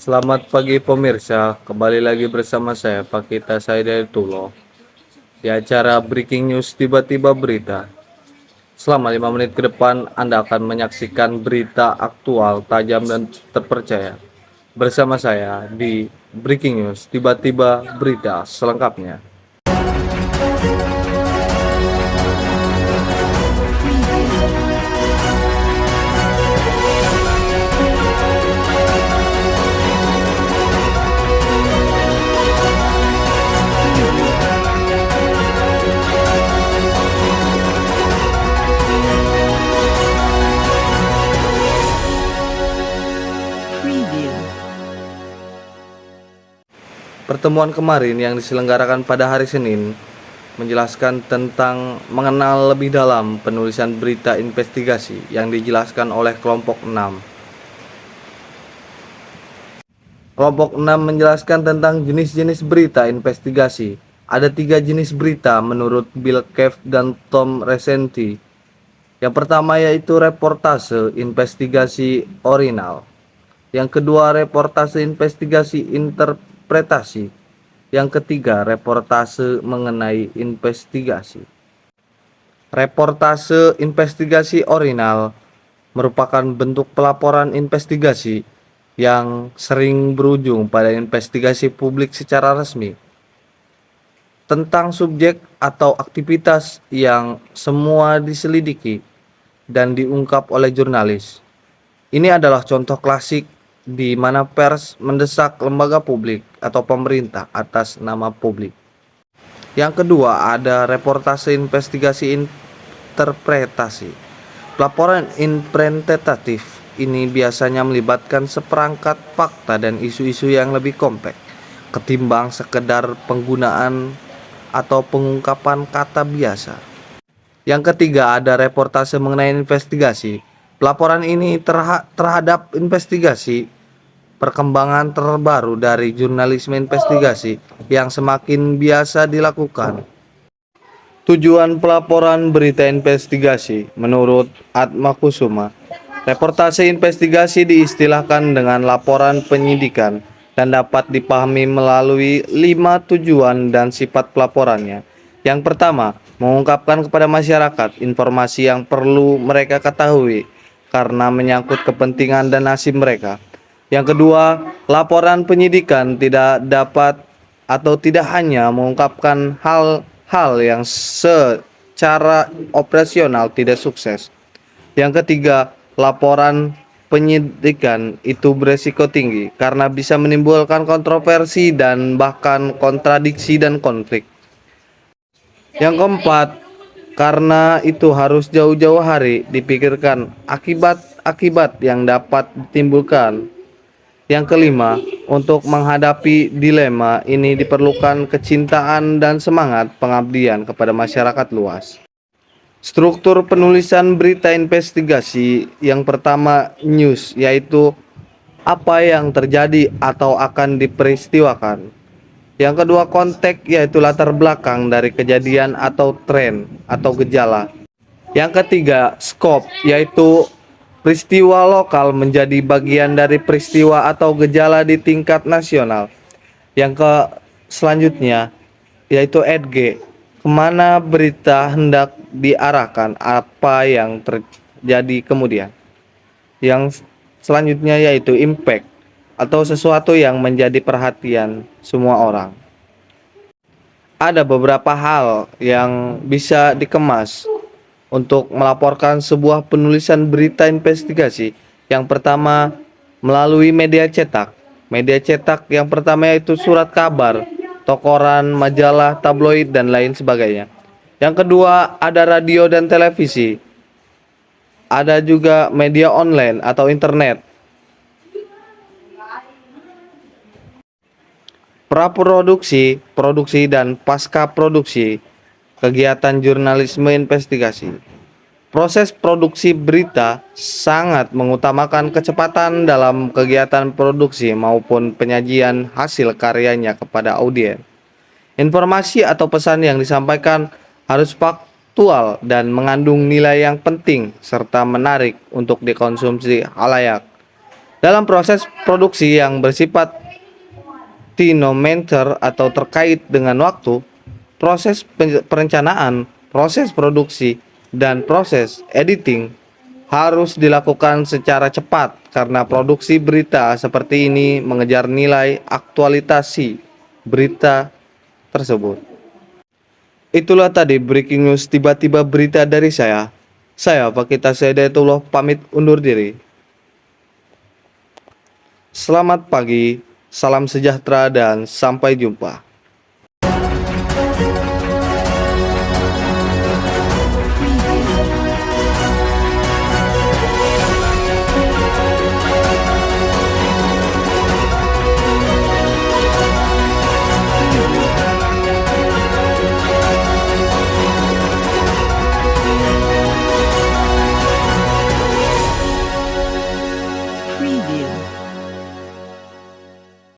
Selamat pagi pemirsa, kembali lagi bersama saya Pakita Tulo di acara Breaking News Tiba-Tiba Berita. Selama 5 menit ke depan Anda akan menyaksikan berita aktual, tajam dan terpercaya bersama saya di Breaking News Tiba-Tiba Berita selengkapnya. Pertemuan kemarin yang diselenggarakan pada hari Senin menjelaskan tentang mengenal lebih dalam penulisan berita investigasi yang dijelaskan oleh kelompok 6. Kelompok 6 menjelaskan tentang jenis-jenis berita investigasi. Ada 3 jenis berita menurut Bill Cave dan Tom Resenti. Yang pertama yaitu reportase investigasi original. Yang kedua reportase investigasi interpretasi. Yang ketiga reportase mengenai investigasi. Reportase investigasi original merupakan bentuk pelaporan investigasi yang sering berujung pada investigasi publik secara resmi tentang subjek atau aktivitas yang semua diselidiki dan diungkap oleh jurnalis. Ini adalah contoh klasik di mana pers mendesak lembaga publik atau pemerintah atas nama publik. Yang kedua ada reportase investigasi interpretasi. Pelaporan interpretatif ini biasanya melibatkan seperangkat fakta dan isu-isu yang lebih kompleks ketimbang sekedar penggunaan atau pengungkapan kata biasa. Yang ketiga ada reportase mengenai investigasi. Pelaporan ini terhadap investigasi perkembangan terbaru dari jurnalisme investigasi yang semakin biasa dilakukan. Tujuan pelaporan berita investigasi menurut Atma Kusuma, reportase investigasi diistilahkan dengan laporan penyidikan dan dapat dipahami melalui 5 tujuan dan sifat pelaporannya. Yang pertama, mengungkapkan kepada masyarakat informasi yang perlu mereka ketahui karena menyangkut kepentingan dan nasib mereka. Yang kedua, laporan penyidikan tidak dapat atau tidak hanya mengungkapkan hal-hal yang secara operasional tidak sukses. Yang ketiga, laporan penyidikan itu beresiko tinggi karena bisa menimbulkan kontroversi dan bahkan kontradiksi dan konflik. Yang keempat, karena itu harus jauh-jauh hari dipikirkan akibat-akibat yang dapat ditimbulkan. Yang kelima, untuk menghadapi dilema ini diperlukan kecintaan dan semangat pengabdian kepada masyarakat luas. Struktur penulisan berita investigasi yang pertama news, yaitu apa yang terjadi atau akan diperistiwakan. Yang kedua konteks, yaitu latar belakang dari kejadian atau tren atau gejala. Yang ketiga scope, yaitu peristiwa lokal menjadi bagian dari peristiwa atau gejala di tingkat nasional. Selanjutnya yaitu EDG, kemana berita hendak diarahkan, apa yang terjadi kemudian. Yang selanjutnya yaitu impact, atau sesuatu yang menjadi perhatian semua orang. Ada beberapa hal yang bisa dikemas untuk melaporkan sebuah penulisan berita investigasi. Yang pertama, melalui media cetak. Media cetak yang pertama yaitu surat kabar, koran, majalah, tabloid, dan lain sebagainya. Yang kedua, ada radio dan televisi. Ada juga media online atau internet. Praproduksi, produksi, dan pasca produksi kegiatan jurnalisme investigasi. Proses produksi berita sangat mengutamakan kecepatan dalam kegiatan produksi maupun penyajian hasil karyanya kepada audiens. Informasi atau pesan yang disampaikan harus faktual dan mengandung nilai yang penting serta menarik untuk dikonsumsi khalayak. Dalam proses produksi yang bersifat tinometer atau terkait dengan waktu, proses perencanaan, proses produksi, dan proses editing harus dilakukan secara cepat karena produksi berita seperti ini mengejar nilai aktualitasi berita tersebut. Itulah tadi breaking news tiba-tiba berita dari saya. Saya Fakita Hidayatullah pamit undur diri. Selamat pagi, salam sejahtera dan sampai jumpa.